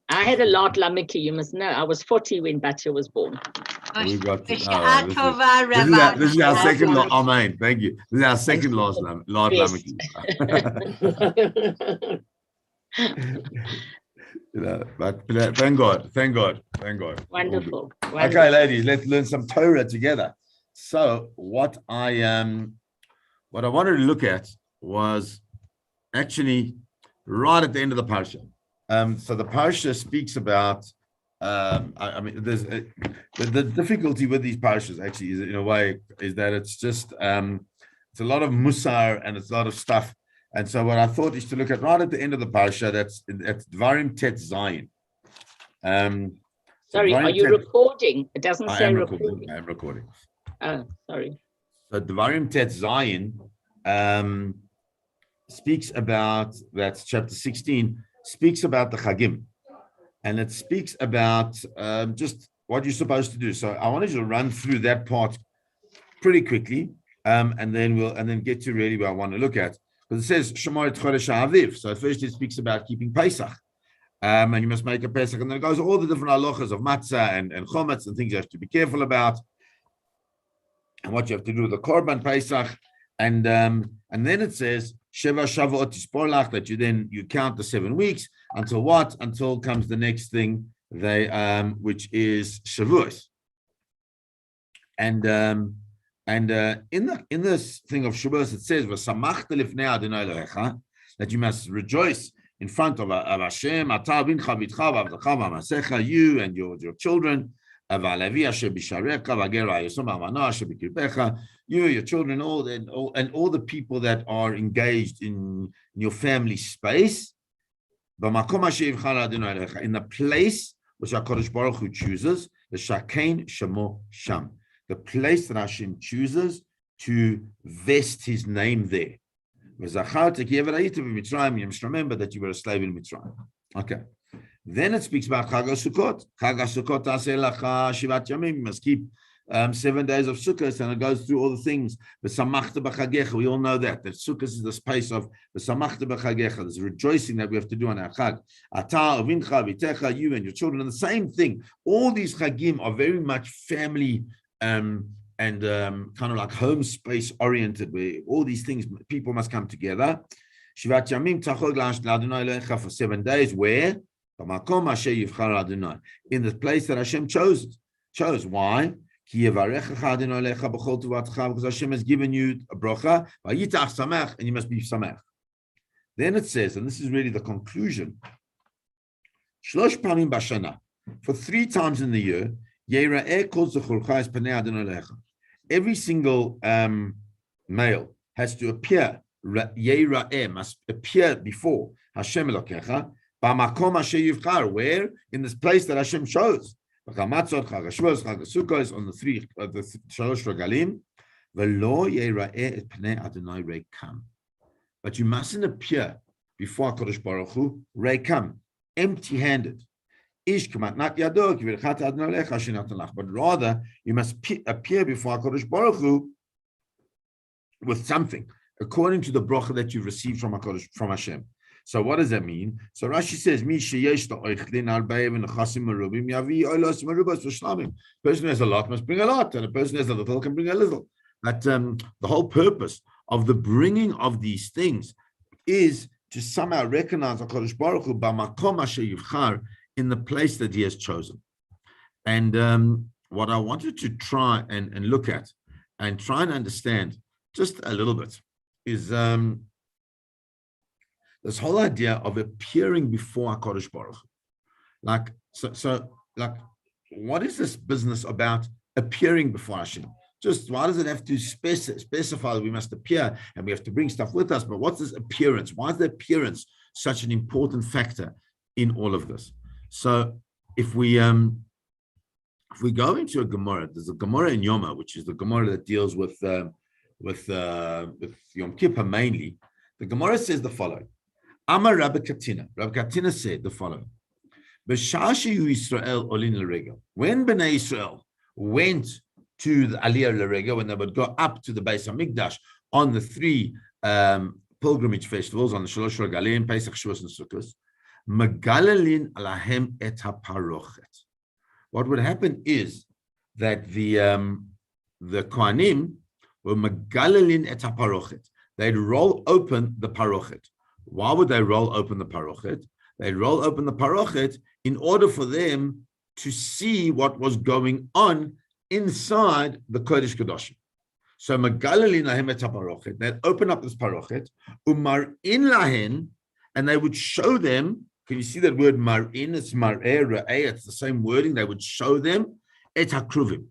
I had a lot, Lamiki, you must know. I was 40 when Batya was born. We got this is our second last. Amen. Thank you. This is our second last Lamiki. But thank God. Wonderful. Okay, ladies, let's learn some Torah together. So what I wanted to look at was actually right at the end of the parsha. So the parsha speaks about. There's the difficulty with these parshas actually is in a way is that it's just it's a lot of musar and it's a lot of stuff. And so what I thought is to look at right at the end of the parsha. That's Dvarim Tet Zayin. Sorry, are you recording? It doesn't say recording. I am recording. Oh, sorry. So Dvarim Tet Zayin speaks about, that's chapter 16, speaks about the Chagim. And it speaks about just what you're supposed to do. So I wanted you to run through that part pretty quickly, and then get to really what I want to look at. Because it says Shemar et Chodesh Ha'aviv. So first it speaks about keeping Pesach, and you must make a Pesach, and then it goes all the different halachas of matzah and chometz and things you have to be careful about, and what you have to do with the korban Pesach, and then it says Sheva Shavuot Tisporlach, that you count the 7 weeks until what? Until comes the next thing, which is Shavuos. And in this thing of Shavuos, it says V'samachta lifnei Adonai Elohecha, that you must rejoice in front of Hashem, Ata v'incha v'itcha v'avdecha v'amasecha, you and your children, V'alevi asher b'sharecha v'ager ha'yosom v'amano asher b'kirbecha, you, your children, all the people that are engaged in your family space, in the place which HaKadosh Baruch Hu chooses, the Shakein Shemo Sham, the place that Hashem chooses to vest His name there. You must remember that you were a slave in Mitzrayim. Okay. Then it speaks about Chag HaSukkot. Chag HaSukkot taseh lacha shivat yamim. You must keep 7 days of Sukkot, and it goes through all the things. V'samachta b'chagecha. We all know that Sukkot is the space of v'samachta b'chagecha. There's rejoicing that we have to do on our Chag. Ata uvincha v'itecha, you and your children, and the same thing. All these Chagim are very much family and kind of like home space oriented, where all these things, people must come together. Shivat yamim tachog l'Adonai Elohecha, for 7 days. Where? In the place that Hashem chose. Why? Because Hashem has given you a bracha, and you must be samech. Then it says, and this is really the conclusion, for 3 times in the year, every single male has to appear, must appear before Hashem Elokecha, where? In this place that Hashem chose. On the 3 Shalosh Regalim, but you mustn't appear before HaKadosh Baruch Hu reikam, empty-handed. But rather, you must appear before HaKadosh Baruch Hu with something, according to the bracha that you received from Hashem. So what does that mean? So Rashi says, person who has a lot must bring a lot, and a person who has a little can bring a little. But the whole purpose of the bringing of these things is to somehow recognize HaKadosh Baruch Hu b'makom asher yivchar, in the place that He has chosen. And what I wanted to try and look at and try and understand just a little bit is this whole idea of appearing before HaKadosh Baruch Hu. Like what is this business about appearing before Hashem? Just why does it have to specify that we must appear and we have to bring stuff with us? But what's this appearance? Why is the appearance such an important factor in all of this? So if we go into a Gemara, there's a Gemara in Yoma, which is the Gemara that deals with Yom Kippur mainly. The Gemara says the following: Amar Rabbi Katina. Rabbi Katina said the following: when Bnei Israel went to the Aliyah L'Rega, when they would go up to the Beis HaMikdash on the 3 pilgrimage festivals, on the Shalosh Regalim, Pesach, Shavuos, and Sukkot, Megalalin alahem et haparochet. What would happen is that the Kohanim were megalalin et haparochet. They'd roll open the parochet. Why would they roll open the parochet? They'd roll open the parochet in order for them to see what was going on inside the Kodesh Kedoshim. So megalalin lahem et haparochet. They'd open up this parochet, umarin lahen, and they would show them. Can you see that word marin? It's mar'eh, ra'eh. It's the same wording. They would show them et hakruvim.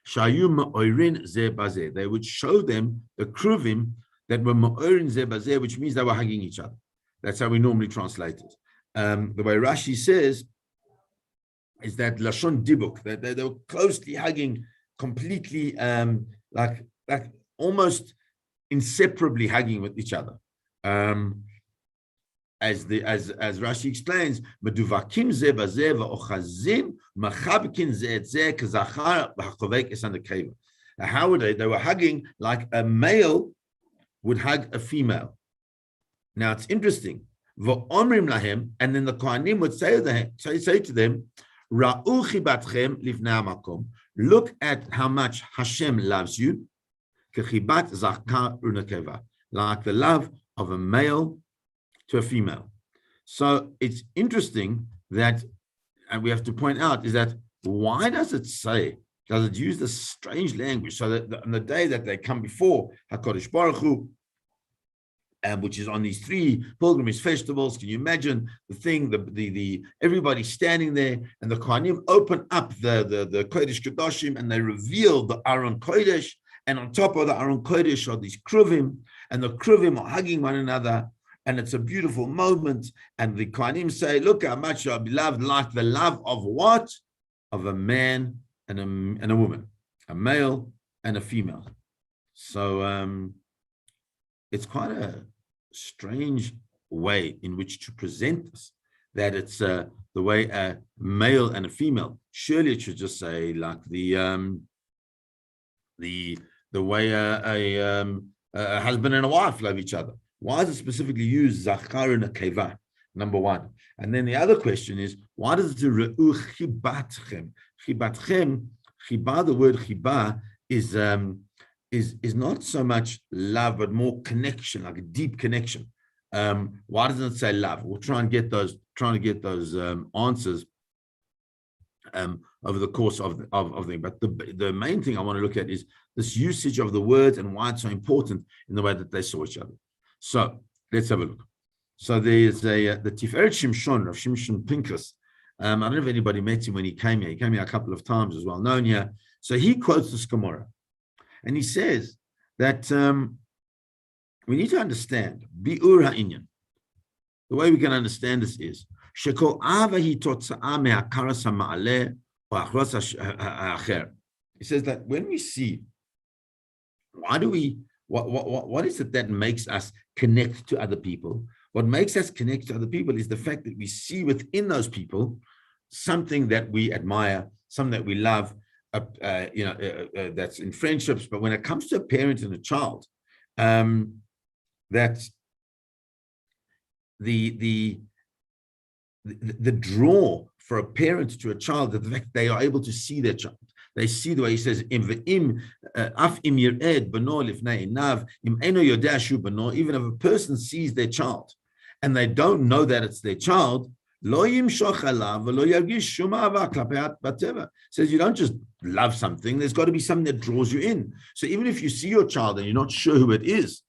Shayu ma'orin zeh bazeh. They would show them the kruvim that were ma'orin zeh bazeh, which means they were hugging each other. That's how we normally translate it. The way Rashi says is that lashon dibuk, that they were closely hugging, completely like almost inseparably hugging with each other. As Rashi explains, meduvakim zeh bazeh va'ochazim machabkin zeh et zeh kazachar v'hachovek es anakeva. How would they? They were hugging like a male would hug a female. Now it's interesting. Va'omrim lahem, and then the Kohanim would say to them, Ra'u chibatchem livnei hamakom. Look at how much Hashem loves you. Kechibat zachar unakeva, like the love of a male to a female. So it's interesting that, and we have to point out, is that why does it use this strange language? So that on the day that they come before HaKadosh Baruch Hu, which is on these 3 pilgrimage festivals, can you imagine the thing, the everybody standing there, and the Kohanim open up the Kodesh Kedoshim, and they reveal the Aron Kodesh, and on top of the Aron Kodesh are these Kruvim, and the Kruvim are hugging one another. And it's a beautiful moment. And the Kohanim say, look how much you are beloved, like the love of what? Of a man and a woman, a male and a female. So it's quite a strange way in which to present this, that it's the way a male and a female. Surely it should just say like the way a husband and a wife love each other. Why does it specifically use zachar and akeva? Number one. And then the other question is, why does it re'u chibatchem? Chibatchem, chiba, the word chiba is not so much love, but more connection, like a deep connection. Why doesn't it say love? We'll try and get those answers over the course of the. But the main thing I want to look at is this usage of the words and why it's so important in the way that they saw each other. So let's have a look. So there's the Tiferet Shimshon of Shimshon Pinchas. I don't know if anybody met him when he came here. He came here a couple of times, as well known here. So he quotes this Gemara, and he says that we need to understand bi'ur ha'inyan. The way we can understand this is shekol ava hi totza'ah me'akaras ha'ma'aleh or achros ha'acher. He says that when we see, what is it that makes us connect to other people? What makes us connect to other people is the fact that we see within those people something that we admire, something that we love, that's in friendships. But when it comes to a parent and a child, that the draw for a parent to a child, the fact they are able to see their child. They see the way he says, even if a person sees their child and they don't know that it's their child, says you don't just love something, there's got to be something that draws you in. So even if you see your child and you're not sure who it is,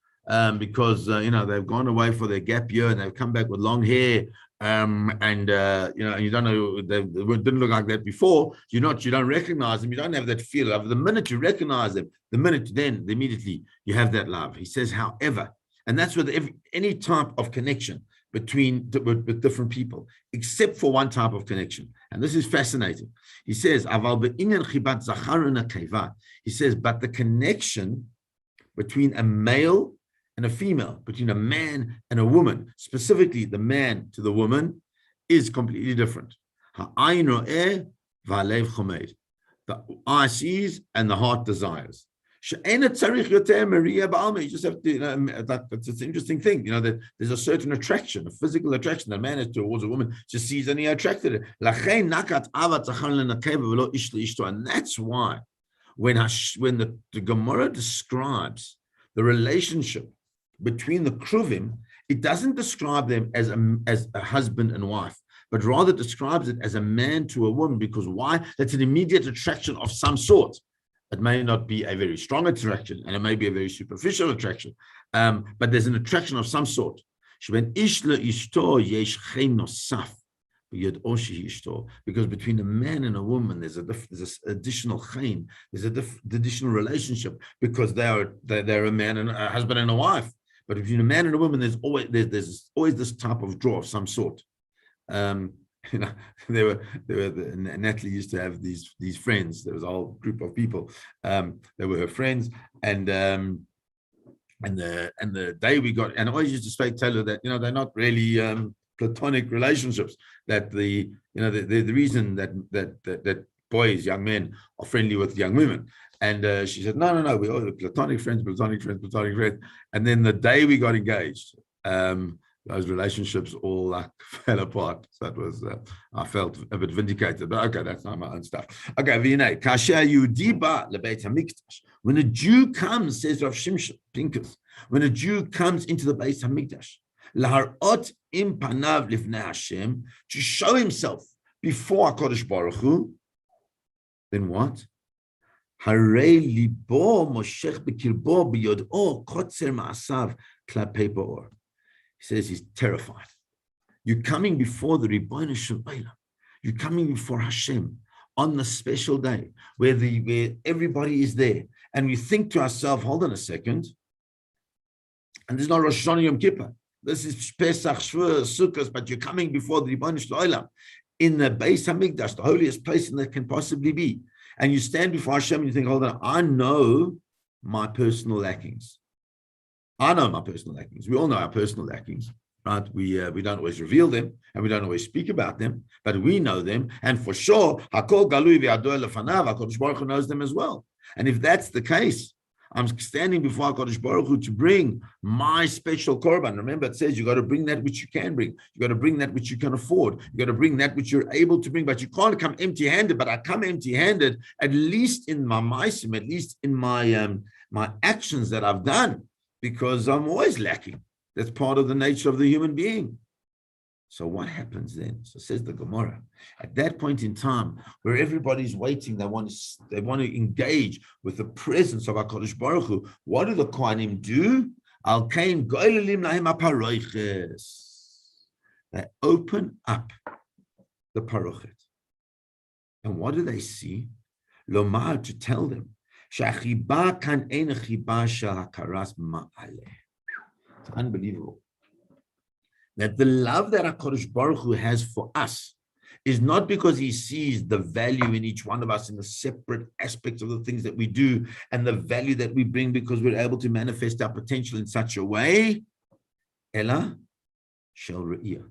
because they've gone away for their gap year and they've come back with long hair, and you don't know, they didn't look like that before, you don't recognize them, you don't have that feel of the minute you recognize them, immediately you have that love. He says, however, and that's with any type of connection with different people, except for one type of connection, and this is fascinating. He says, he says, but the connection between a male and a female, between a man and a woman, specifically the man to the woman, is completely different. The eye sees and the heart desires. You just have to, it's an interesting thing, that there's a certain attraction, a physical attraction that a man has towards a woman, just sees and he attracted it. And that's why when the Gemara describes the relationship between the Kruvim, it doesn't describe them as a husband and wife, but rather describes it as a man to a woman. Because why? That's an immediate attraction of some sort. It may not be a very strong attraction, and it may be a very superficial attraction, but there's an attraction of some sort. Because between a man and a woman, there's this additional chain, there's additional relationship, because they're a man and a husband and a wife. But between a man and a woman, there's always this type of draw of some sort. Natalie used to have these friends. There was a whole group of people. They were her friends, and the day we got, and I always used to tell her that they're not really platonic relationships. That the reason that boys, young men, are friendly with young women. And she said, no, we all platonic friends. And then the day we got engaged, those relationships all fell apart. So it was, I felt a bit vindicated, but okay, that's not my own stuff. Okay, when a Jew comes, says Rav Shimshon Pincus, when a Jew comes into the Beis Hamikdash, laharot im panav lifnei Hashem, to show himself before HaKadosh Baruch Hu, then what? Harei libo moshech bekirbo biyod'o kotzer ma'asav klapei ba'or. He says he's terrified. You're coming before the Ribono Shel Olam. You're coming before Hashem on the special day where everybody is there. And we think to ourselves, hold on a second. And this is not Rosh Hashanah Yom Kippur. This is Pesach, Shiur, Sukkot, but you're coming before the Ribono Shel Olam in the Beis Hamikdash, the holiest place that can possibly be. And you stand before Hashem and you think, hold on, I know my personal lackings. I know my personal lackings. We all know our personal lackings, right? We don't always reveal them and we don't always speak about them, but we know them. And for sure, Hakol Galui v'Yadoi Lefanav, HaKadosh Baruch Hu knows them as well. And if that's the case, I'm standing before HaKadosh Baruch Hu to bring my special korban. Remember, it says you got to bring that which you can bring. You got to bring that which you can afford. You got to bring that which you're able to bring, but you can't come empty-handed. But I come empty-handed, at least in my maisim, at least in my my actions that I've done, because I'm always lacking. That's part of the nature of the human being. So what happens then? So says the Gemara, at that point in time where everybody's waiting, they want to engage with the presence of HaKadosh Baruch Hu. What do the Kohanim do? Al kain goylelim lahem haparoiches. They open up the parochet. And what do they see? Lomar, to tell them, Shachiba kan ein chiba shel hakaras ma'aleh. It's unbelievable. That the love that HaKadosh Baruch Hu has for us is not because he sees the value in each one of us in the separate aspects of the things that we do and the value that we bring because we're able to manifest our potential in such a way. Ella shel re'iyah.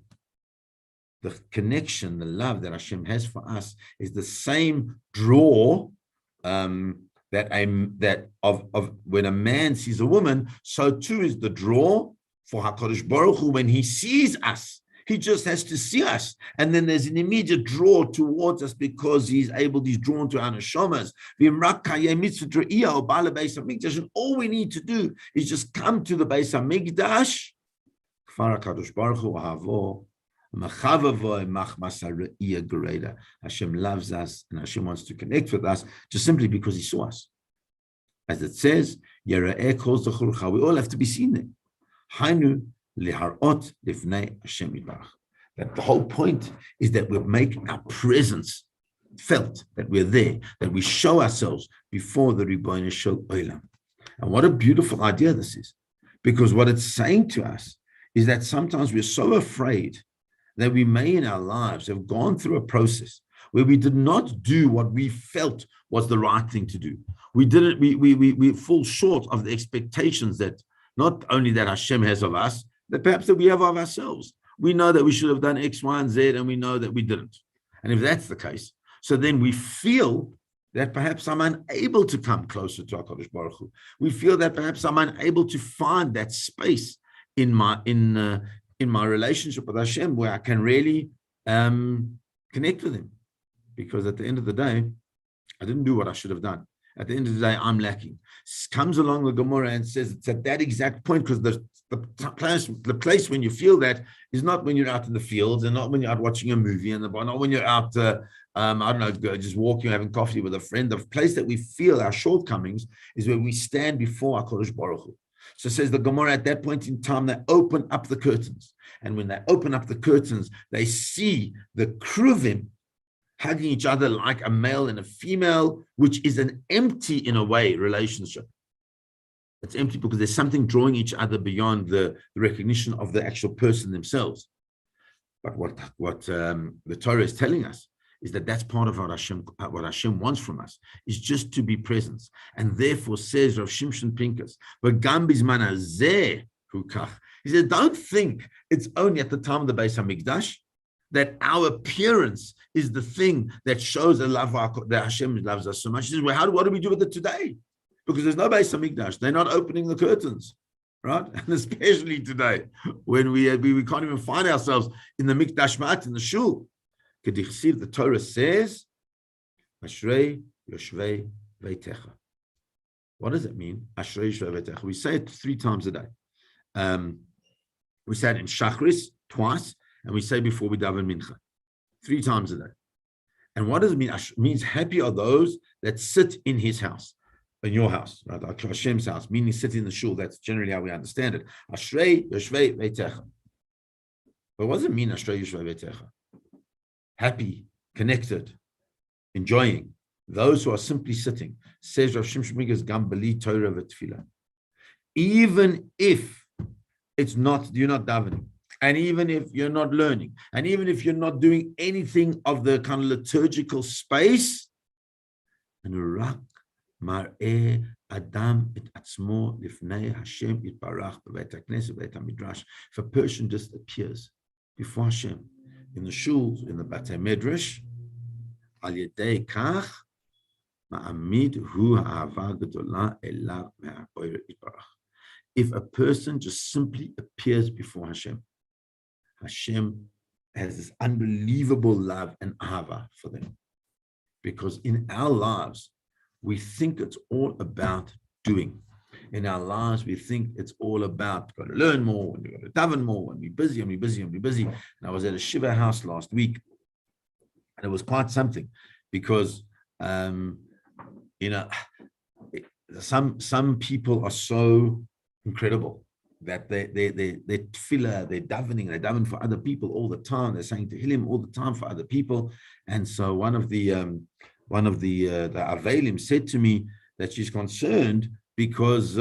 The connection, the love that Hashem has for us is the same draw that when a man sees a woman, so too is the draw for HaKadosh Baruch Hu. When he sees us, he just has to see us. And then there's an immediate draw towards us because he's drawn to our neshamas. And all we need to do is just come to the Beis HaMikdash. Hashem loves us and Hashem wants to connect with us just simply because he saw us. As it says, we all have to be seen there. That the whole point is that we make our presence felt, that we're there, that we show ourselves before the Ribono Shel Olam. And what a beautiful idea this is, because what it's saying to us is that sometimes we're so afraid that we may in our lives have gone through a process where we did not do what we felt was the right thing to do. We fall short of the expectations that not only that Hashem has of us, but perhaps that we have of ourselves. We know that we should have done X, Y, and Z, and we know that we didn't. And if that's the case, so then we feel that perhaps I'm unable to come closer to HaKadosh Baruch Hu. We feel that perhaps I'm unable to find that space in my relationship with Hashem where I can really connect with Him. Because at the end of the day, I didn't do what I should have done. At the end of the day, I'm lacking. Comes along the Gemara and says it's at that exact point, because the place when you feel that is not when you're out in the fields, and not when you're out watching a movie, and not when you're out, I don't know, just walking, having coffee with a friend. The place that we feel our shortcomings is where we stand before HaKadosh Baruch Hu. So says the Gemara, at that point in time, they open up the curtains. And when they open up the curtains, they see the kruvim hugging each other like a male and a female, which is an empty, in a way, relationship. It's empty because there's something drawing each other beyond the recognition of the actual person themselves. But what the Torah is telling us is that that's part of what Hashem wants from us, is just to be present. And therefore says Rav Shimshon Pinkas, he said, don't think it's only at the time of the Beis HaMikdash that our appearance is the thing that shows the love that Hashem loves us so much. He says, well, what do we do with it today? Because there's no Beis HaMikdash. They're not opening the curtains, right? And especially today, when we can't even find ourselves in the Mikdash Ma'at, in the Shul. The Torah says, Ashrei Yoshvei Veitecha. What does it mean? Ashrei Yoshvei Veitecha. We say it 3 times a day. We say it in Shachris twice, and we say before we daven mincha 3 times a day. And what does it mean? It means happy are those that sit in his house, in your house, right? Hashem's house, meaning sit in the shul. That's generally how we understand it. Ashrei Yoshvei Veitecha. But what does it mean, Ashrei Yoshvei Veitecha? Happy, connected, enjoying. Those who are simply sitting. Says Rav Shimshon Pinkas, Gam b'li Torah v'tefillah. Even if you're not davening, and even if you're not learning, and even if you're not doing anything of the kind of liturgical space, and rak mar'eh adam et atzmo lifnei Hashem yitbarach b'beit hakneset b'beit hamidrash. If a person just appears before Hashem in the shuls, in the Batei Medrash, al yedei kach ma'amid hu ha'ava gedola elav me'haboyer yitbarach. If a person just simply appears before Hashem, Hashem has this unbelievable love and ahava for them. Because in our lives, we think it's all about doing. In our lives, we think it's all about got to learn more, and we've got to daven more, and be busy, and be busy, and be busy. And I was at a Shiva house last week, and it was quite something, because some people are so incredible that they tefillah, they're davening for other people all the time. They're saying Tehillim all the time for other people. And so one of the Avelim said to me that she's concerned because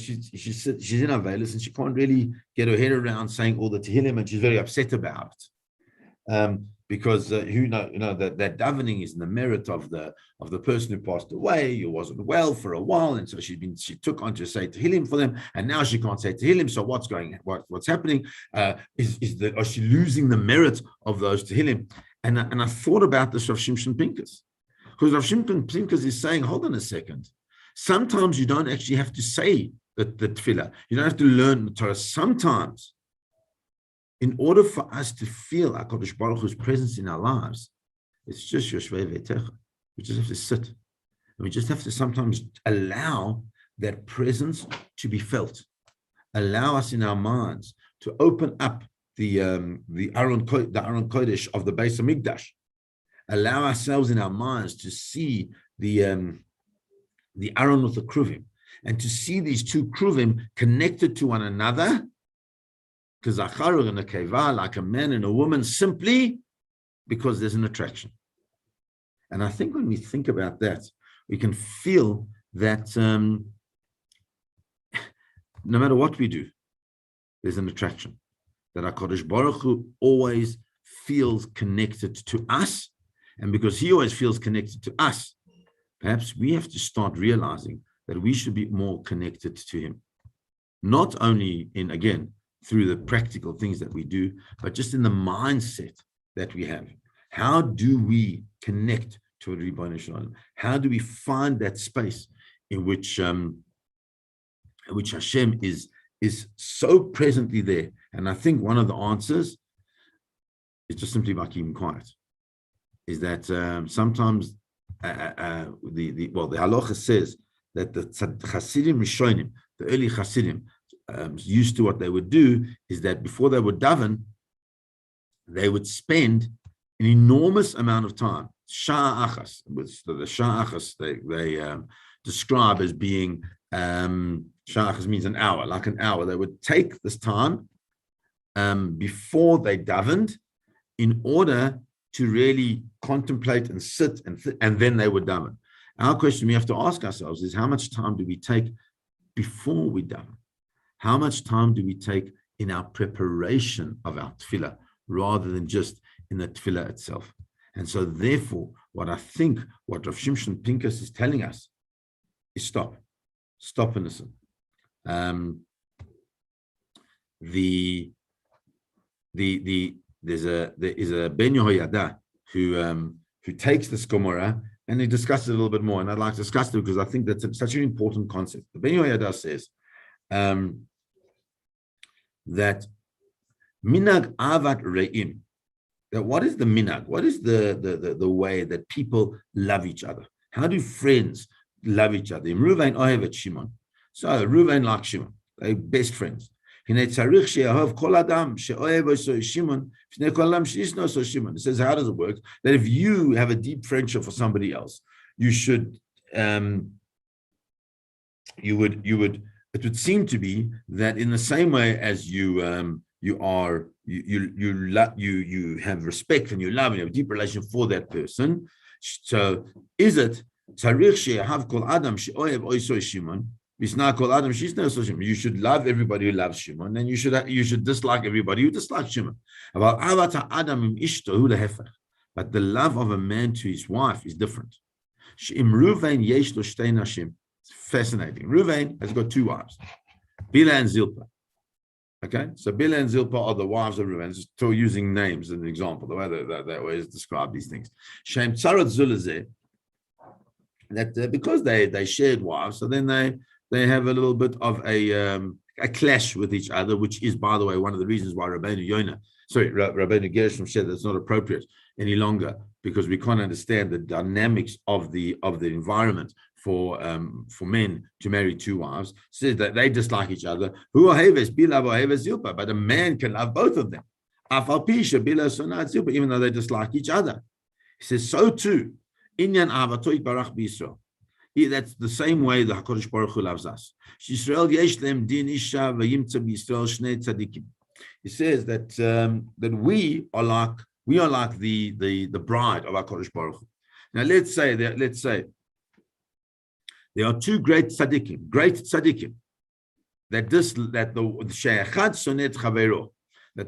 she's in Avelis and she can't really get her head around saying all the Tehillim, and she's very upset about it. Because that davening is in the merit of the person who passed away, who wasn't well for a while, and so she took on to say Tehillim for them, and now she can't say Tehillim. So what's happening? Is she losing the merit of those Tehillim? And I thought about this Rav Shimshon Pinkas, because Rav Shimshon Pinkas is saying, hold on a second. Sometimes you don't actually have to say the tefillah. You don't have to learn the Torah. Sometimes, in order for us to feel HaKadosh Baruch Hu's presence in our lives, it's just Yoshvei Veitecha. We just have to sit. And we just have to sometimes allow that presence to be felt. Allow us in our minds to open up the Aron Kodesh of the Beis HaMikdash. Allow ourselves in our minds to see the Aron with the Kruvim, and to see these 2 Kruvim connected to one another, Kazachar and a keva, like a man and a woman, simply because there's an attraction. And I think when we think about that, we can feel that no matter what we do, there's an attraction. That HaKadosh Baruch Hu always feels connected to us. And because he always feels connected to us, perhaps we have to start realizing that we should be more connected to him. Not only through the practical things that we do, but just in the mindset that we have. How do we connect toward Ribono Shel Olam? How do we find that space in which Hashem is so presently there? And I think one of the answers is just simply by keeping quiet. Is that sometimes the halacha says that the Hasidim Rishonim, the early Hasidim, used to, what they would do is that before they would daven, they would spend an enormous amount of time. Shah achas, the Shah achas they describe as being Shah achas means an hour, like an hour. They would take this time before they davened in order to really contemplate and sit and then they would daven. Our question we have to ask ourselves is, how much time do we take before we daven? How much time do we take in our preparation of our tefillah rather than just in the tefillah itself? And so therefore, what Rav Shimshon Pinkus is telling us is stop and listen. There is a Ben Yehoyada who takes this Gemara and he discusses it a little bit more, and I'd like to discuss it because I think that's such an important concept. The Ben Yehoyada says that minag avat re'im. That what is the minag? What is the way that people love each other? How do friends love each other? Reuven ohev et Shimon. So Reuven likes Shimon. They're best friends. It says, how does it work? That if you have a deep friendship for somebody else, you should, it would seem to be that in the same way as you have respect and you love and you have a deep relation for that person. So is it you should love everybody who loves Shimon, and you should dislike everybody who dislikes Shimon. But the love of a man to his wife is different. It's fascinating. Reuven has got two wives, Bila and Zilpah. Okay, so Bila and Zilpah are the wives of Reuven. Just using names as an example, the way they always describe these things. Shem Tzarat Zulazeh, that because they shared wives, so then they have a little bit of a clash with each other, which is, by the way, one of the reasons why Rabbeinu Gershom said that's not appropriate any longer, because we can't understand the dynamics of the environment for men to marry two wives. Says that they dislike each other. But a man can love both of them, even though they dislike each other. He says so too. That's the same way the HaKadosh Baruch Hu loves us. He says that that we are like the bride of HaKadosh Baruch Hu. Now let's say there are two great tzaddikim, that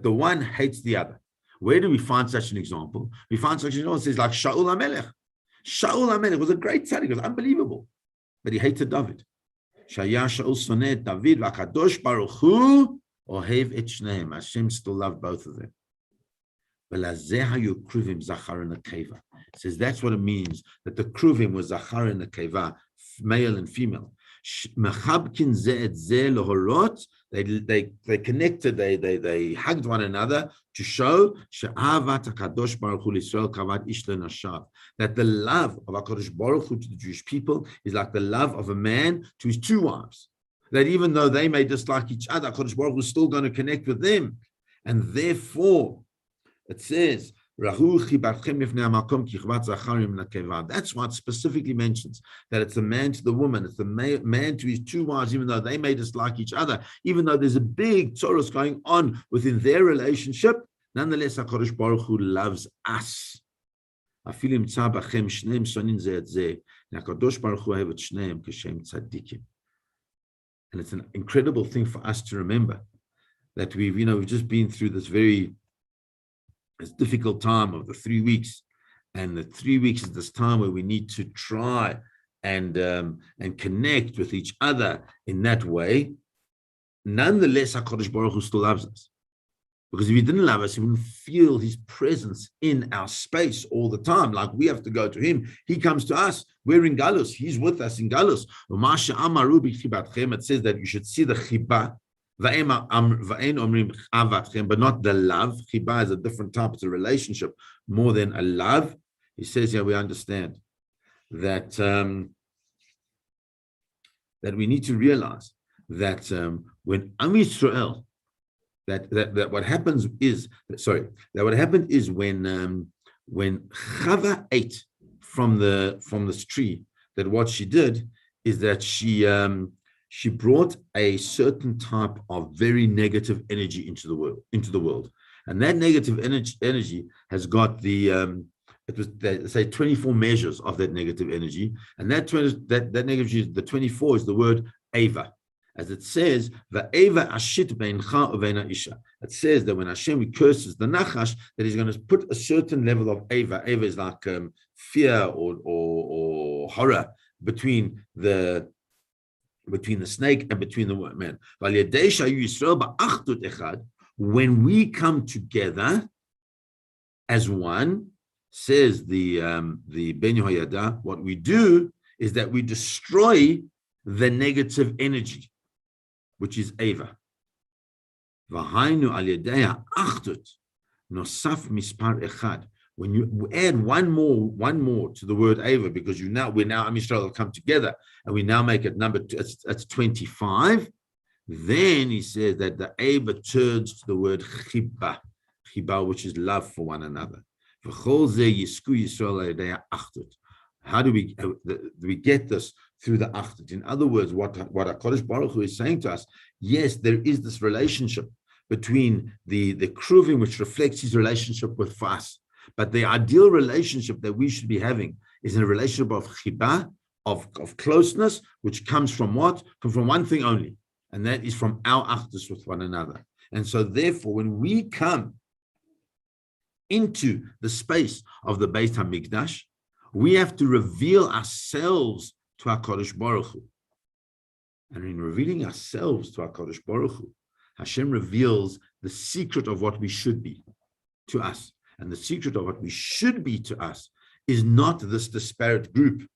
the one hates the other. Where do we find such an example? We find such an example. It says like Shaul HaMelech. Shaul HaMelech was a great tzaddik, it was unbelievable, but he hated David. Shaul sonet David v'Kadosh Baruch Hu ohev et shneim. Hashem still loved both of them. It says that's what it means, that the kruvim was zachar and nekeva, male and female. They connected, they hugged one another to show that the love of HaKadosh Baruch Hu to the Jewish people is like the love of a man to his two wives. That even though they may dislike each other, HaKadosh Baruch Hu is still going to connect with them. And therefore, it says, that's why it specifically mentions that it's the man to the woman, it's the man to his two wives, even though they may dislike each other, even though there's a big tzoros going on within their relationship, nonetheless, HaKadosh Baruch Hu loves us. And it's an incredible thing for us to remember that we've just been through this difficult time of the 3 weeks, and the 3 weeks is this time where we need to try and connect with each other in that way. Nonetheless, HaKadosh Baruch Hu still loves us. Because if he didn't love us, he wouldn't feel his presence in our space all the time. Like we have to go to him. He comes to us. We're in Galus. He's with us in Galus. It says that you should see the chiba, but not the love. Chiba is a different type. It's a relationship more than a love. He says here, we understand that that we need to realize that when Am Yisrael, that what happens is, that what happened is when Chava ate from this tree, that what she did is that she brought a certain type of very negative energy into the world, and that negative energy has got the it was, they say, 24 measures of that negative energy, and that negative energy, the 24 is the word ava. As it says, "Va'eva ashit beincha uveina isha." It says that when Hashem curses the nachash, that he's going to put a certain level of ava. Ava is like fear or horror between the snake and between the man. When we come together as one, says the Ben Yehoyada, what we do is that we destroy the negative energy, which is Ava. When you add one more to the word Ava, because we're now Am Yisrael have come together, and we now make it number two, that's 25. Then he says that the Ava turns to the word Chiba, which is love for one another. How do we get this? Through the Achdut. In other words, what HaKadosh Baruch Hu is saying to us, yes, there is this relationship between the Kruvim, which reflects his relationship with us. But the ideal relationship that we should be having is in a relationship of chibah, of closeness, which comes from what? From one thing only, and that is from our Achdus with one another. And so therefore, when we come into the space of the Beit HaMikdash, we have to reveal ourselves to HaKadosh Baruch Hu. And in revealing ourselves to HaKadosh Baruch Hu, Hashem reveals the secret of what we should be to us. And the secret of what we should be to us is not this disparate group,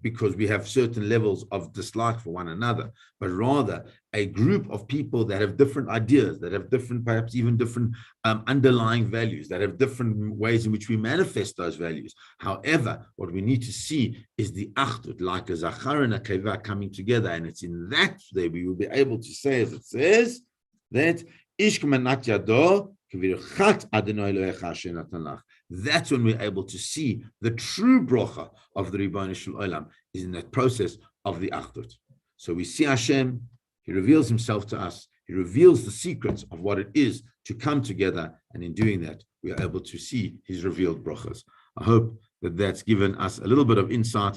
because we have certain levels of dislike for one another, but rather a group of people that have different ideas, that have different, perhaps even different underlying values, that have different ways in which we manifest those values. However, what we need to see is the Achdut, like a Zachar and a Keva coming together, and it's in that way we will be able to say, as it says, that Ish K'manat Yado K'virchat Adonai Elohecha Asher Natan Lach. That's when we're able to see the true bracha of the Ribono Shel Olam is in that process of the Achdut. So we see Hashem, he reveals himself to us, he reveals the secrets of what it is to come together, and in doing that, we are able to see his revealed brachas. I hope that that's given us a little bit of insight